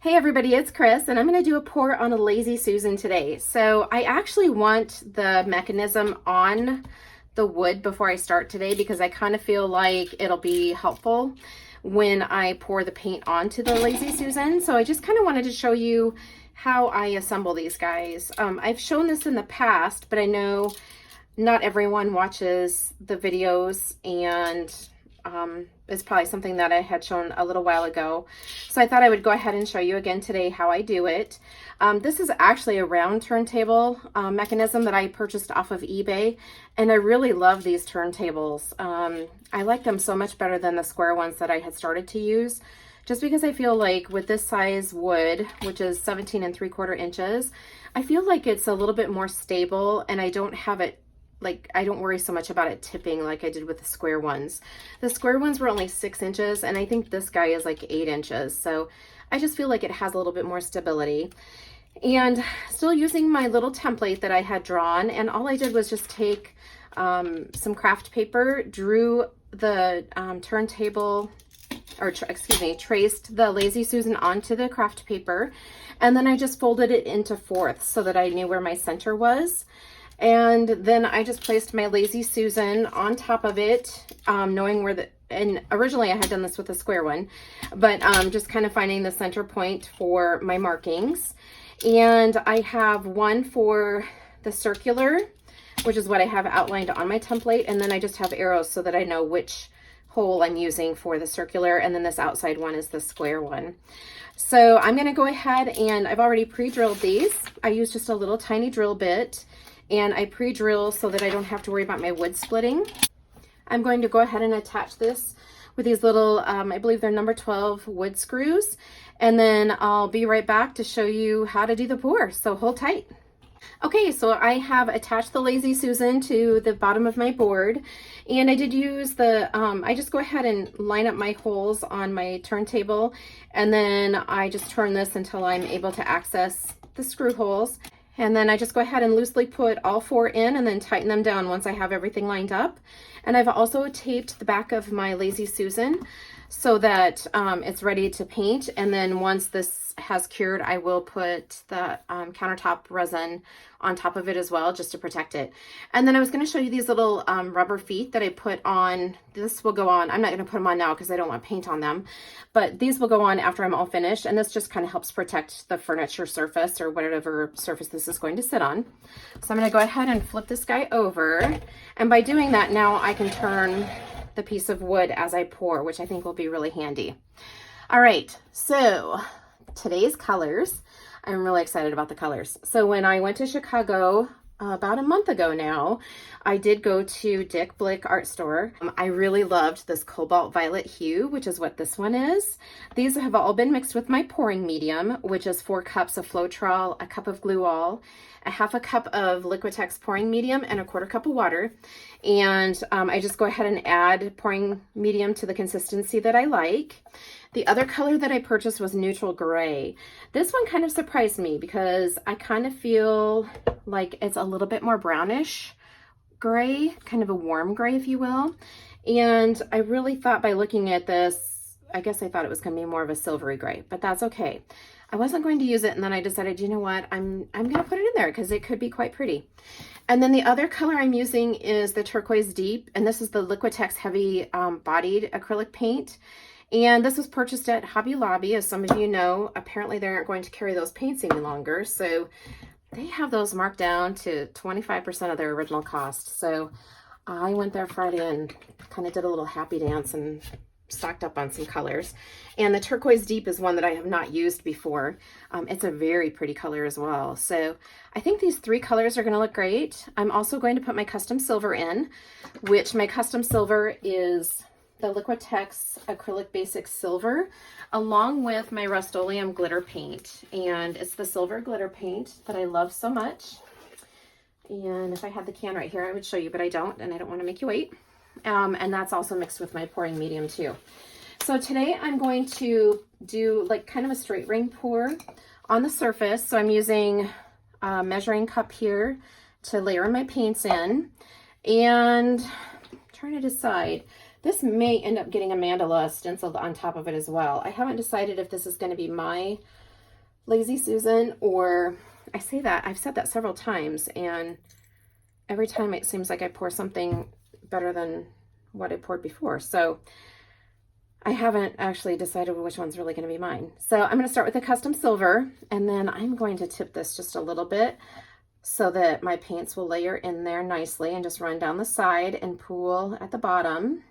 Hey everybody, it's Chris, and I'm going to do a pour on a Lazy Susan today. So I actually want the mechanism on the wood before I start today because I kind of feel like it'll be helpful when I pour the paint onto the Lazy Susan. So I just kind of wanted to show you how I assemble these guys. I've shown this in the past, but I know not everyone watches the videos, and it's probably something that I had shown a little while ago. So I thought I would go ahead and show you again today how I do it. This is actually a round turntable mechanism that I purchased off of eBay, and I really love these turntables. I like them so much better than the square ones that I had started to use, just because I feel like with this size wood, which is 17 3/4 inches, I feel like it's a little bit more stable, and I don't have it I don't worry so much about it tipping like I did with the square ones. The square ones were only 6 inches, and I think this guy is like 8 inches. So I just feel like it has a little bit more stability. And still using my little template that I had drawn, and all I did was just take some craft paper, drew the turntable, traced the Lazy Susan onto the craft paper, and then I just folded it into fourths so that I knew where my center was. And then I just placed my Lazy Susan on top of it, knowing where and originally I had done this with a square one, but just kind of finding the center point for my markings. And I have one for the circular, which is what I have outlined on my template. And then I just have arrows so that I know which hole I'm using for the circular. And then this outside one is the square one. So I'm going to go ahead, and I've already pre-drilled these. I use just a little tiny drill bit, and I pre-drill so that I don't have to worry about my wood splitting. I'm going to go ahead and attach this with these little, I believe they're number 12 wood screws, and then I'll be right back to show you how to do the pour, so hold tight. Okay, so I have attached the Lazy Susan to the bottom of my board, and I did use the, I just go ahead and line up my holes on my turntable, and then I just turn this until I'm able to access the screw holes. And then I just go ahead and loosely put all 4 in and then tighten them down once I have everything lined up. And I've also taped the back of my Lazy Susan so that it's ready to paint. And then once this has cured, I will put the countertop resin on top of it as well, just to protect it. And then I was going to show you these little rubber feet that I put on. This will go on. I'm not going to put them on now because I don't want paint on them, but these will go on after I'm all finished. And this just kind of helps protect the furniture surface or whatever surface this is going to sit on. So I'm going to go ahead and flip this guy over. And by doing that, now I can turn the piece of wood as I pour, which I think will be really handy. All right, so today's colors. I'm really excited about the colors. So when I went to Chicago about a month ago now, I did go to Dick Blick Art Store. I really loved this cobalt violet hue, which is what this one is. These have all been mixed with my pouring medium, which is 4 cups of Floetrol, a cup of glue all, a half a cup of Liquitex pouring medium, and a 1/4 cup of water. And I just go ahead and add pouring medium to the consistency that I like. The other color that I purchased was neutral gray. This one kind of surprised me because I kind of feel like it's a little bit more brownish gray, kind of a warm gray, if you will. And I really thought by looking at this, I guess I thought it was going to be more of a silvery gray, but that's okay. I wasn't going to use it, and then I decided, you know what, I'm going to put it in there because it could be quite pretty. And then the other color I'm using is the Turquoise Deep, and this is the Liquitex heavy bodied acrylic paint. And this was purchased at Hobby Lobby. As some of you know, apparently they aren't going to carry those paints any longer, so they have those marked down to 25% of their original cost. So I went there Friday and kind of did a little happy dance and stocked up on some colors. And the Turquoise Deep is one that I have not used before. It's a very pretty color as well. So I think these 3 colors are going to look great. I'm also going to put my custom silver in, which my custom silver is the Liquitex Acrylic Basic Silver, along with my Rust-Oleum glitter paint. And it's the silver glitter paint that I love so much. And if I had the can right here, I would show you, but I don't, and I don't want to make you wait. And that's also mixed with my pouring medium too. So today I'm going to do like kind of a straight ring pour on the surface. So I'm using a measuring cup here to layer my paints in, and I'm trying to decide. This may end up getting a mandala stenciled on top of it as well. I haven't decided if this is going to be my Lazy Susan, or I say that, I've said that several times, and every time it seems like I pour something better than what I poured before. So I haven't actually decided which one's really going to be mine. So I'm going to start with the custom silver, and then I'm going to tip this just a little bit so that my paints will layer in there nicely and just run down the side and pool at the bottom.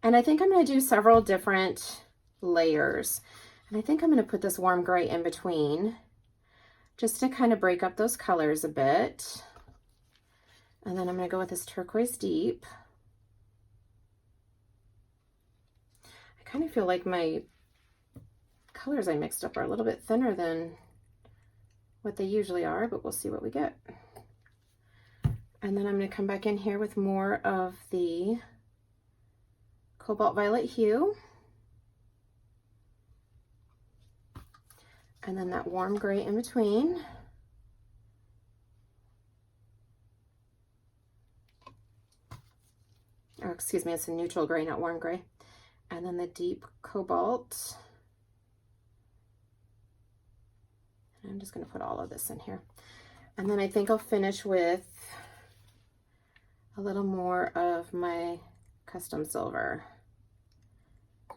And I think I'm going to do several different layers. And I think I'm going to put this warm gray in between just to kind of break up those colors a bit. And then I'm going to go with this turquoise deep. I kind of feel like my colors I mixed up are a little bit thinner than what they usually are, but we'll see what we get. And then I'm going to come back in here with more of the cobalt violet hue. And then that warm gray in between. Or excuse me, it's a neutral gray, not warm gray. And then the deep cobalt. I'm just going to put all of this in here. And then I think I'll finish with a little more of my custom silver.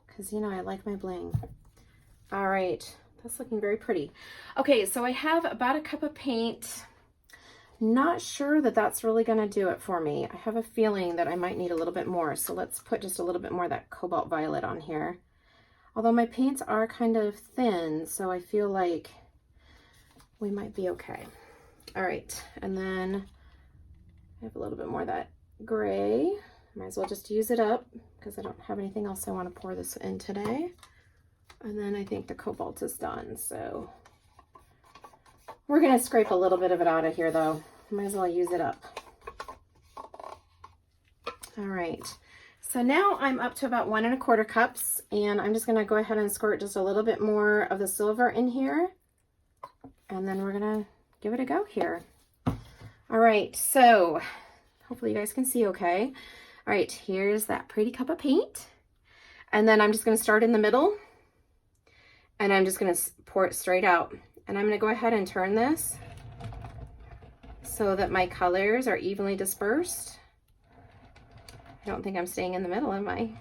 Because, you know, I like my bling. All right, that's looking very pretty. Okay, so I have about a cup of paint. Not sure that that's really going to do it for me. I have a feeling that I might need a little bit more. So let's put just a little bit more of that cobalt violet on here. Although my paints are kind of thin, so I feel like we might be okay. All right, and then I have a little bit more of that gray. Might as well just use it up because I don't have anything else I want to pour this in today. And then I think the cobalt is done, so we're going to scrape a little bit of it out of here though. Might as well use it up. All right, so now I'm up to about 1 1/4 cups, and I'm just going to go ahead and squirt just a little bit more of the silver in here. And then we're gonna give it a go here. All right, so hopefully you guys can see okay. All right, here's that pretty cup of paint. And then I'm just gonna start in the middle, and I'm just gonna pour it straight out. And I'm gonna go ahead and turn this so that my colors are evenly dispersed. I don't think I'm staying in the middle, am I?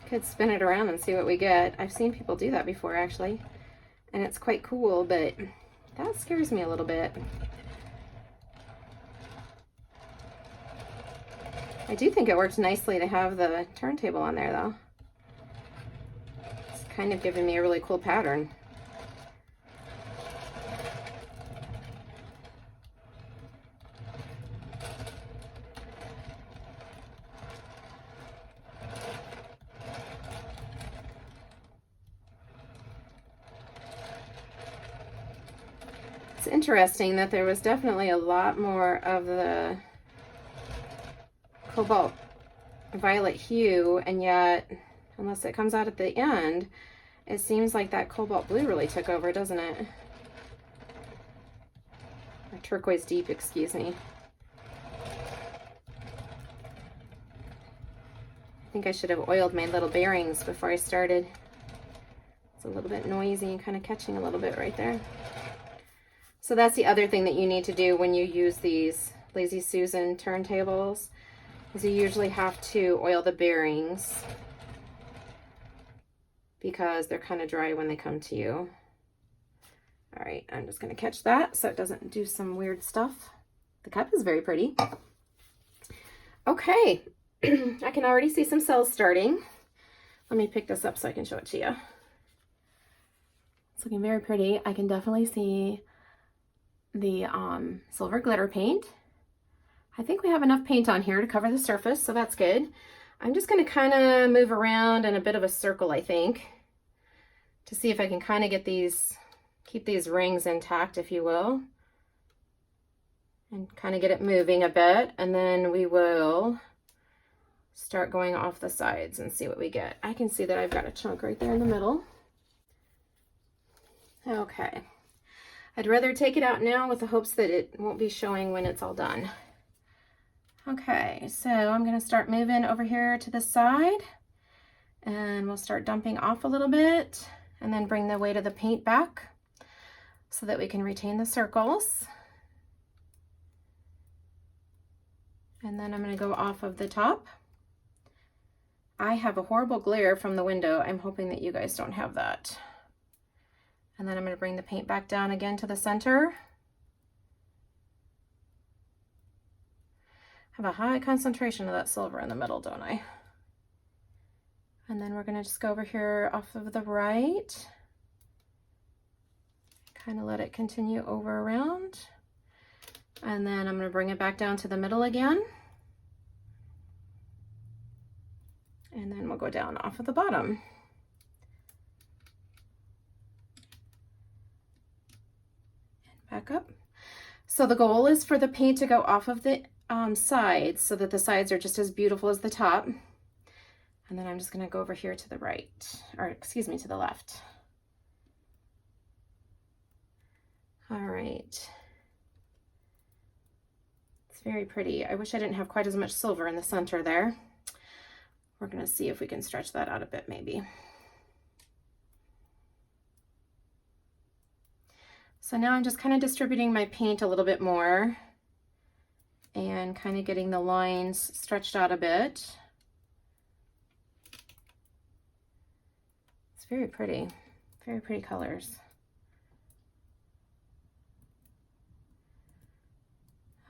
Could spin it around and see what we get. I've seen people do that before actually, and it's quite cool, but that scares me a little bit. I do think it works nicely to have the turntable on there though. It's kind of giving me a really cool pattern. It's interesting that there was definitely a lot more of the cobalt violet hue, and yet, unless it comes out at the end, it seems like that cobalt blue really took over, doesn't it? Or turquoise deep, excuse me. I think I should have oiled my little bearings before I started. It's a little bit noisy and kind of catching a little bit right there. So that's the other thing that you need to do when you use these Lazy Susan turntables, is you usually have to oil the bearings because they're kind of dry when they come to you. All right, I'm just going to catch that so it doesn't do some weird stuff. The cup is very pretty. Okay, I can already see some cells starting. Let me pick this up so I can show it to you. It's looking very pretty. I can definitely see the silver glitter paint. I think we have enough paint on here to cover the surface, so that's good. I'm just going to kind of move around in a bit of a circle, I think, to see if I can kind of get these, keep these rings intact, if you will, and kind of get it moving a bit, and then we will start going off the sides and see what we get. I can see that I've got a chunk right there in the middle. Okay. I'd rather take it out now with the hopes that it won't be showing when it's all done. Okay, so I'm going to start moving over here to the side, and we'll start dumping off a little bit and then bring the weight of the paint back so that we can retain the circles. And then I'm going to go off of the top. I have a horrible glare from the window. I'm hoping that you guys don't have that. And then I'm going to bring the paint back down again to the center. I have a high concentration of that silver in the middle, don't I? And then we're going to just go over here off of the right. Kind of let it continue over around. And then I'm going to bring it back down to the middle again. And then we'll go down off of the bottom. And back up. So the goal is for the paint to go off of the sides so that the sides are just as beautiful as the top. And then I'm just going to go over here to the right, or excuse me, to the left. All right. It's very pretty. I wish I didn't have quite as much silver in the center there. We're going to see if we can stretch that out a bit maybe. So now I'm just kind of distributing my paint a little bit more and kind of getting the lines stretched out a bit. It's very pretty colors.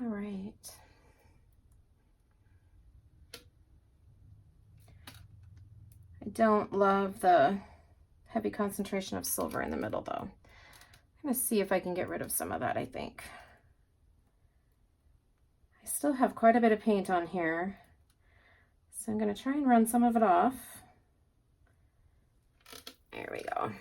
All right. I don't love the heavy concentration of silver in the middle though. I'm gonna see if I can get rid of some of that, I think. I still have quite a bit of paint on here, so I'm gonna try and run some of it off. There we go.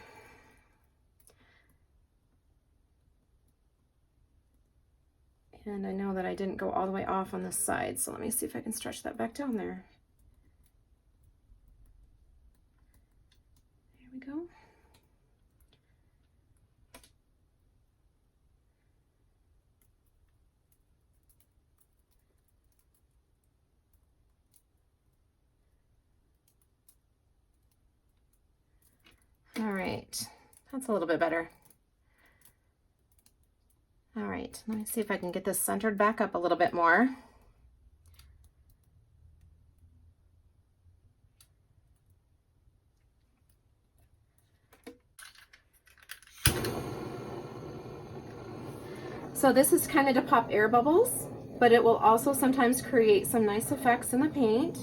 And I know that I didn't go all the way off on this side, so let me see if I can stretch that back down there. There we go. All right, that's a little bit better. All right, let me see if I can get this centered back up a little bit more. So this is kind of to pop air bubbles, but it will also sometimes create some nice effects in the paint.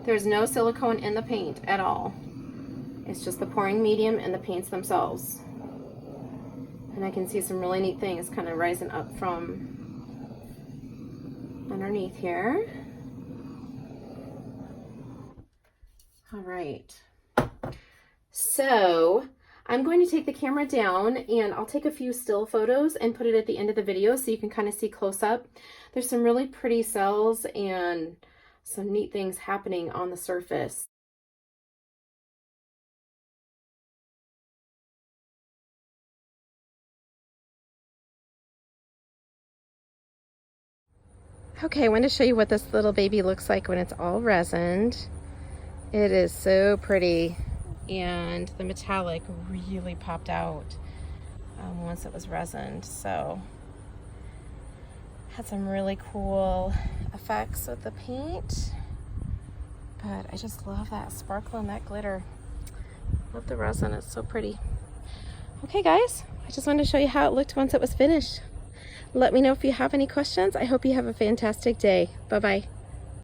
There's no silicone in the paint at all. It's just the pouring medium and the paints themselves. And I can see some really neat things kind of rising up from underneath here. All right. So I'm going to take the camera down and I'll take a few still photos and put it at the end of the video so you can kind of see close up. There's some really pretty cells and some neat things happening on the surface. Okay, I want to show you what this little baby looks like when it's all resined. It is so pretty, and the metallic really popped out once it was resined. So had some really cool effects with the paint, but I just love that sparkle and that glitter. Love the resin, it's so pretty. Okay guys, I just wanted to show you how it looked once it was finished. Let me know if you have any questions. I hope you have a fantastic day. Bye-bye.